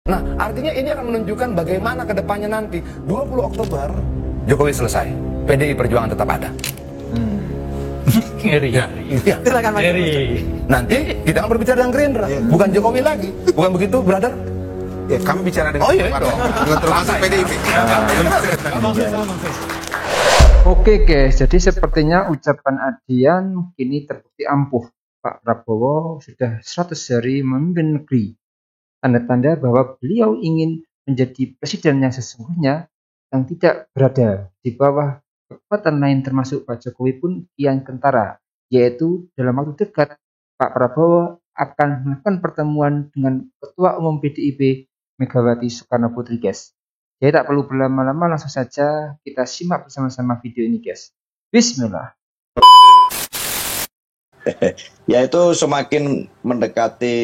Nah, artinya ini akan menunjukkan bagaimana ke depannya nanti. 20 Oktober, Jokowi selesai. PDI Perjuangan tetap ada. Ngeri. Ya. Silakan Mas. Ngeri. Nanti kita akan berbicara dengan Gerindra. Bukan Jokowi lagi. Bukan begitu, brother? Ya, kami bicara dengan dengan termasuk PDIP. Oke guys, jadi sepertinya ucapan Adian kini terbukti ampuh. Pak Prabowo sudah 100 hari memimpin negeri. Tanda-tanda bahwa beliau ingin menjadi presiden yang sesungguhnya, yang tidak berada di bawah kekuatan lain termasuk Pak Jokowi pun kian kentara, yaitu dalam waktu dekat Pak Prabowo akan melakukan pertemuan dengan Ketua Umum PDIP Megawati Soekarno Putri guys. Jadi tak perlu berlama-lama, langsung saja kita simak bersama-sama video ini guys. Bismillah. Yaitu semakin mendekati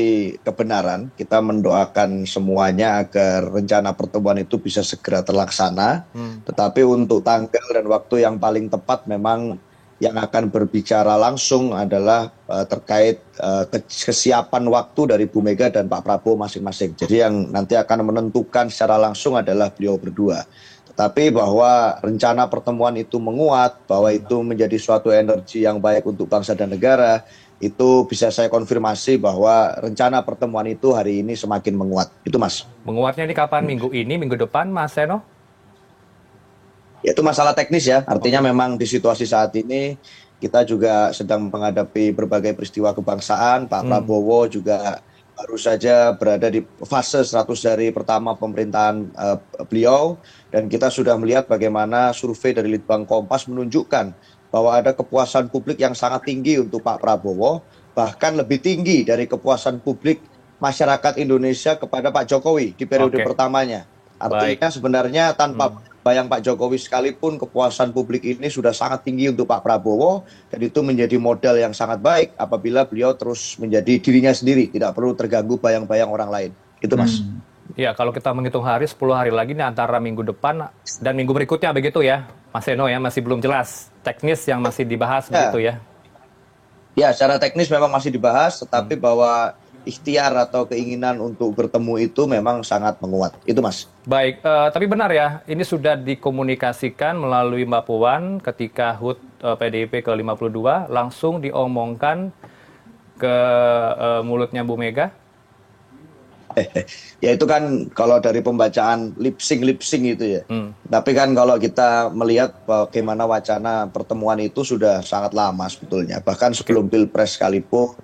kebenaran, kita mendoakan semuanya agar rencana pertemuan itu bisa segera terlaksana. Tetapi untuk tanggal dan waktu yang paling tepat memang yang akan berbicara langsung adalah terkait kesiapan waktu dari Bu Mega dan Pak Prabowo masing-masing. Jadi yang nanti akan menentukan secara langsung adalah beliau berdua. Tetapi bahwa rencana pertemuan itu menguat, bahwa itu menjadi suatu energi yang baik untuk bangsa dan negara, itu bisa saya konfirmasi bahwa rencana pertemuan itu hari ini semakin menguat. Itu Mas. Menguatnya ini kapan? Minggu ini, minggu depan, Mas Seno? Ya, itu masalah teknis ya, artinya memang di situasi saat ini kita juga sedang menghadapi berbagai peristiwa kebangsaan. Pak Prabowo juga baru saja berada di fase 100 hari pertama pemerintahan beliau, dan kita sudah melihat bagaimana survei dari Litbang Kompas menunjukkan bahwa ada kepuasan publik yang sangat tinggi untuk Pak Prabowo, bahkan lebih tinggi dari kepuasan publik masyarakat Indonesia kepada Pak Jokowi di periode pertamanya. Artinya sebenarnya tanpa bayang Pak Jokowi sekalipun kepuasan publik ini sudah sangat tinggi untuk Pak Prabowo, dan itu menjadi modal yang sangat baik apabila beliau terus menjadi dirinya sendiri, tidak perlu terganggu bayang-bayang orang lain. Itu Mas. Ya, kalau kita menghitung hari, 10 hari lagi nih antara minggu depan dan minggu berikutnya begitu ya, Mas Seno ya, masih belum jelas teknis yang masih dibahas begitu ya. Ya, secara teknis memang masih dibahas, tetapi bahwa ikhtiar atau keinginan untuk bertemu itu memang sangat menguat. Itu Mas. Baik, tapi benar ya, ini sudah dikomunikasikan melalui Mbak Puan ketika HUT PDIP ke-52, langsung diomongkan ke mulutnya Bu Mega? Ya itu kan kalau dari pembacaan lip-sync itu ya. Tapi kan kalau kita melihat bagaimana wacana pertemuan itu sudah sangat lama sebetulnya. Bahkan sebelum Pilpres sekalipun.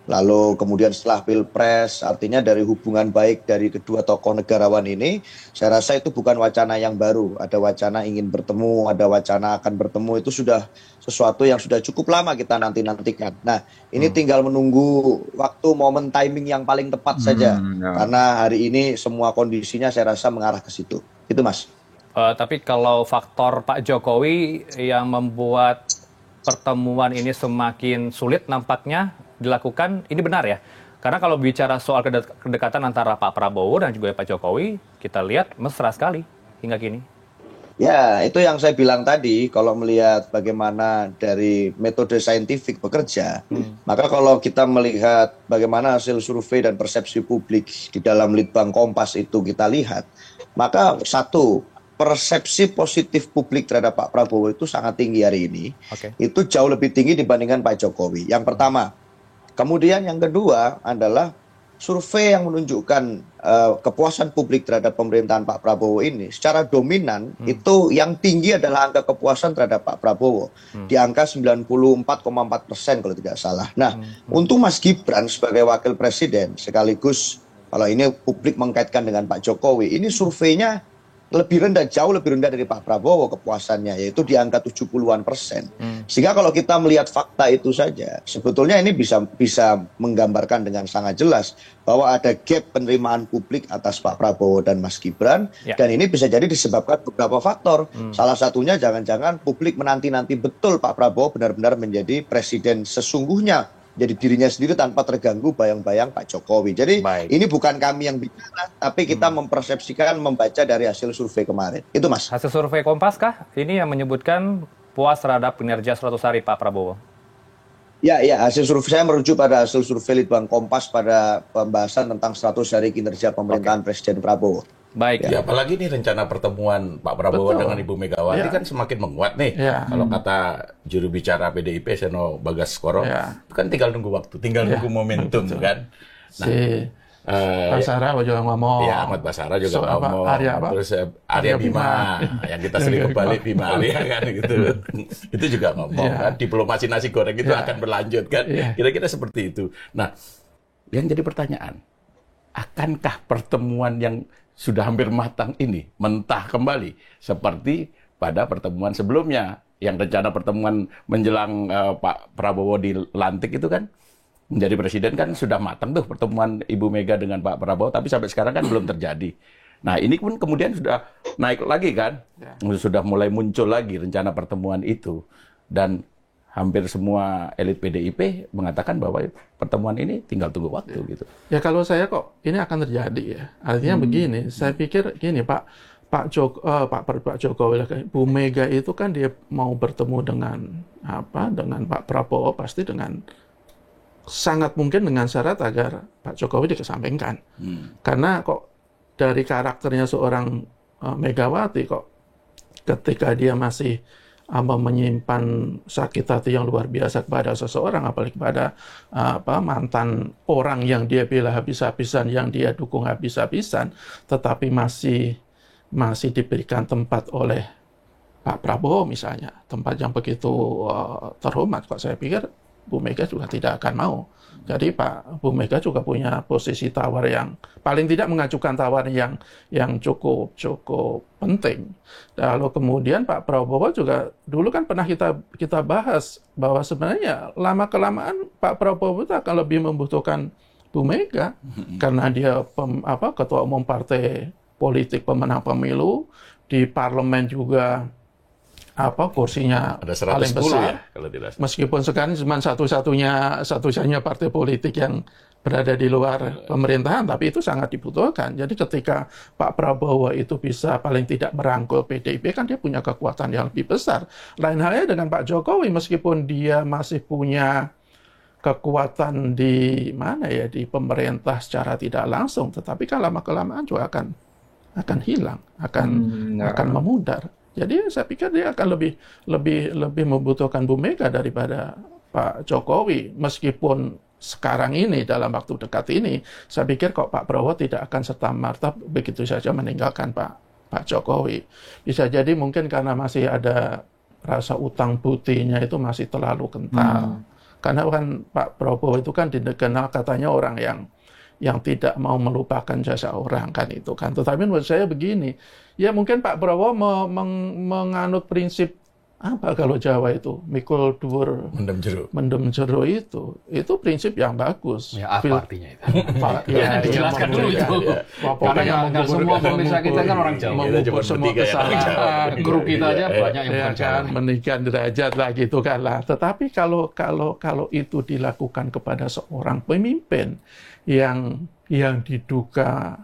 Lalu kemudian setelah Pilpres, artinya dari hubungan baik dari kedua tokoh negarawan ini, saya rasa itu bukan wacana yang baru. Ada wacana ingin bertemu, ada wacana akan bertemu, itu sudah sesuatu yang sudah cukup lama kita nantikan. Nah, ini tinggal menunggu waktu, momen, timing yang paling tepat saja. Karena hari ini semua kondisinya saya rasa mengarah ke situ. Itu Mas. Tapi kalau faktor Pak Jokowi yang membuat pertemuan ini semakin sulit nampaknya dilakukan, ini benar ya? Karena kalau bicara soal kedekatan antara Pak Prabowo dan juga Pak Jokowi, kita lihat mesra sekali hingga kini. Ya, itu yang saya bilang tadi, kalau melihat bagaimana dari metode saintifik bekerja, maka kalau kita melihat bagaimana hasil survei dan persepsi publik di dalam Litbang Kompas itu kita lihat, maka satu, persepsi positif publik terhadap Pak Prabowo itu sangat tinggi hari ini. Itu jauh lebih tinggi dibandingkan Pak Jokowi. Yang pertama. Kemudian yang kedua adalah survei yang menunjukkan kepuasan publik terhadap pemerintahan Pak Prabowo ini secara dominan itu yang tinggi adalah angka kepuasan terhadap Pak Prabowo di angka 94,4% kalau tidak salah. Nah, untuk Mas Gibran sebagai wakil presiden sekaligus kalau ini publik mengkaitkan dengan Pak Jokowi, ini surveinya lebih rendah, jauh lebih rendah dari Pak Prabowo kepuasannya, yaitu di angka 70-an%. Sehingga kalau kita melihat fakta itu saja, sebetulnya ini bisa menggambarkan dengan sangat jelas bahwa ada gap penerimaan publik atas Pak Prabowo dan Mas Gibran, dan ini bisa jadi disebabkan beberapa faktor. Salah satunya jangan-jangan publik menanti-nanti betul Pak Prabowo benar-benar menjadi presiden sesungguhnya, jadi dirinya sendiri tanpa terganggu bayang-bayang Pak Jokowi. Jadi ini bukan kami yang bicara, tapi kita mempersepsikan, membaca dari hasil survei kemarin. Itu Mas. Hasil survei Kompas kah? Ini yang menyebutkan puas terhadap kinerja 100 hari Pak Prabowo. Ya, hasil survei saya merujuk pada hasil survei Litbang Kompas pada pembahasan tentang 100 hari kinerja pemerintahan Presiden Prabowo. Baik. Ya, apalagi nih rencana pertemuan Pak Prabowo dengan Ibu Megawati kan semakin menguat nih. Kalau kata juru bicara PDIP Seno Bagaskoro, itu kan tinggal nunggu waktu, tinggal nunggu momentum kan. Nah, Basara juga ngomong. Ya, Ahmad Basara juga ngomong. Terus Arya Bima, yang kita sering kebalik Bima Arya kan gitu. Itu juga ngomong kan. Diplomasi nasi goreng itu akan berlanjut kan. Kira-kira seperti itu. Nah, yang jadi pertanyaan, akankah pertemuan yang sudah hampir matang ini mentah kembali seperti pada pertemuan sebelumnya, yang rencana pertemuan menjelang Pak Prabowo dilantik itu kan menjadi presiden kan sudah matang tuh pertemuan Ibu Mega dengan Pak Prabowo, tapi sampai sekarang kan belum terjadi. Nah, ini pun kemudian sudah naik lagi kan, sudah mulai muncul lagi rencana pertemuan itu, dan hampir semua elit PDIP mengatakan bahwa pertemuan ini tinggal tunggu waktu gitu. Ya, kalau saya kok ini akan terjadi ya. Artinya begini, saya pikir gini, Pak Jokowi, Bu Mega itu kan dia mau bertemu dengan Pak Prabowo pasti dengan sangat mungkin dengan syarat agar Pak Jokowi dikesampingkan. Karena kok dari karakternya seorang Megawati kok ketika dia masih menyimpan sakit hati yang luar biasa kepada seseorang, apalagi kepada mantan orang yang dia bela habis-habisan, yang dia dukung habis-habisan, tetapi masih diberikan tempat oleh Pak Prabowo misalnya, tempat yang begitu terhormat, kok saya pikir Bu Mega juga tidak akan mau. Jadi Bu Mega juga punya posisi tawar yang paling tidak mengajukan tawaran yang cukup penting. Lalu kemudian Pak Prabowo juga dulu kan pernah kita bahas bahwa sebenarnya lama kelamaan Pak Prabowo itu akan lebih membutuhkan Bu Mega karena dia ketua umum partai politik pemenang pemilu, di parlemen juga kursinya ada 110 paling besar, ya, kalau tidak. Meskipun sekarang cuma satu-satunya partai politik yang berada di luar pemerintahan, tapi itu sangat dibutuhkan. Jadi ketika Pak Prabowo itu bisa paling tidak merangkul PDIP, kan dia punya kekuatan yang lebih besar. Lain halnya dengan Pak Jokowi, meskipun dia masih punya kekuatan di pemerintah secara tidak langsung, tetapi kan lama-kelamaan juga akan hilang, akan memudar. Jadi saya pikir dia akan lebih membutuhkan Bu Mega daripada Pak Jokowi. Meskipun sekarang ini dalam waktu dekat ini, saya pikir kok Pak Prabowo tidak akan serta-merta begitu saja meninggalkan Pak Jokowi. Bisa jadi mungkin karena masih ada rasa utang butinya itu masih terlalu kental. Karena kan Pak Prabowo itu kan dikenal katanya orang yang tidak mau melupakan jasa orang kan itu kan. Tetapi menurut saya begini, ya mungkin Pak Prabowo menganut prinsip apa kalau Jawa itu mikul dhuwur mendem jero itu prinsip yang bagus. Ya, apa artinya itu? Jelaskan dulu itu. Karena nggak semua pemirsa kita kan orang Jawa. Mengukur semua kesalahan. Kru kita aja banyak yang bukan Jawa. Meninggikan derajat lah gitu kan lah. Tetapi kalau itu dilakukan kepada seorang pemimpin yang diduga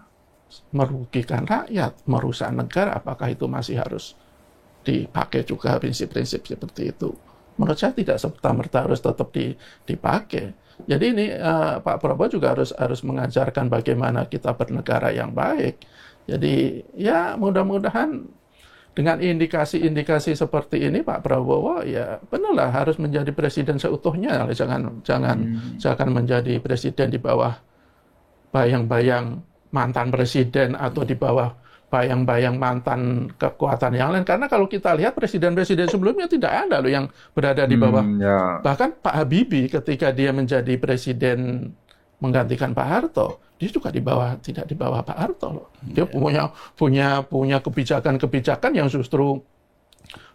merugikan rakyat, merusak negara, apakah itu masih harus dipakai juga prinsip-prinsip seperti itu? Menurut saya tidak serta-merta harus tetap dipakai. Jadi ini Pak Prabowo juga harus mengajarkan bagaimana kita bernegara yang baik. Jadi ya mudah-mudahan dengan indikasi-indikasi seperti ini Pak Prabowo ya benarlah harus menjadi presiden seutuhnya. Jangan menjadi presiden di bawah bayang-bayang mantan presiden atau di bawah bayang-bayang mantan kekuatan yang lain. Karena kalau kita lihat presiden-presiden sebelumnya tidak ada loh yang berada di bawah. Bahkan Pak Habibie ketika dia menjadi presiden menggantikan Pak Harto, dia juga tidak di bawah Pak Harto loh. Dia punya kebijakan-kebijakan yang justru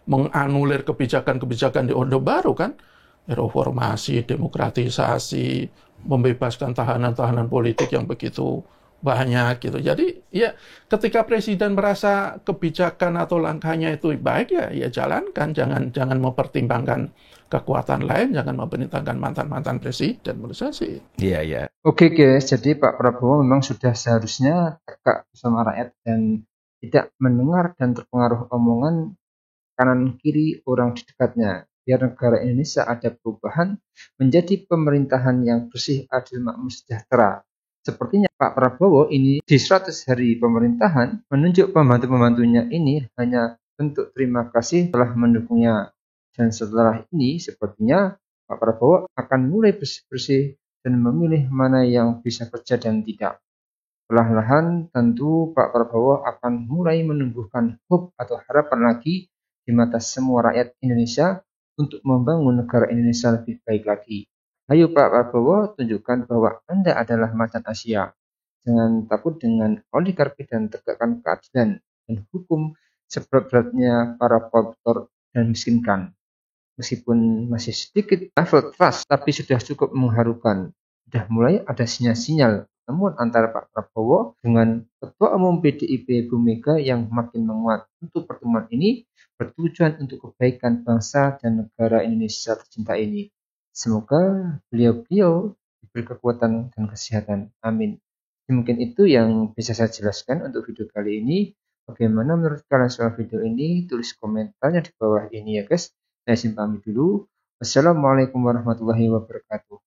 menganulir kebijakan-kebijakan di Orde Baru kan. Reformasi, demokratisasi, membebaskan tahanan-tahanan politik yang begitu banyak gitu. Jadi ya ketika presiden merasa kebijakan atau langkahnya itu baik ya jalankan, jangan mempertimbangkan kekuatan lain, jangan mempertimbangkan mantan-mantan presiden, menurut saya sih. Iya. Oke guys, jadi Pak Prabowo memang sudah seharusnya dekat bersama rakyat dan tidak mendengar dan terpengaruh omongan kanan kiri orang di dekatnya. biar negara Indonesia ada perubahan menjadi pemerintahan yang bersih, adil, makmur, sejahtera. Sepertinya Pak Prabowo ini di 100 hari pemerintahan menunjuk pembantu-pembantunya ini hanya bentuk terima kasih telah mendukungnya. Dan setelah ini sepertinya Pak Prabowo akan mulai bersih-bersih dan memilih mana yang bisa kerja dan tidak. Perlahan-lahan tentu Pak Prabowo akan mulai menumbuhkan hope atau harapan lagi di mata semua rakyat Indonesia untuk membangun negara Indonesia lebih baik lagi. Ayo Pak Prabowo, tunjukkan bahwa Anda adalah macan Asia. Jangan takut dengan oligarki dan tegakkan keadilan dan hukum seberat-beratnya para koruptor dan miskinkan. Meskipun masih sedikit level trust, tapi sudah cukup mengharukan. Sudah mulai ada sinyal-sinyal pertemuan antara Pak Prabowo dengan Ketua Umum PDIP Bu Mega yang makin menguat. Untuk pertemuan ini bertujuan untuk kebaikan bangsa dan negara Indonesia tercinta ini. Semoga beliau-beliau diberi kekuatan dan kesehatan. Amin. Mungkin itu yang bisa saya jelaskan untuk video kali ini. Bagaimana menurut kalian soal video ini? Tulis komentarnya di bawah ini ya guys. Saya pamit dulu. Wassalamualaikum warahmatullahi wabarakatuh.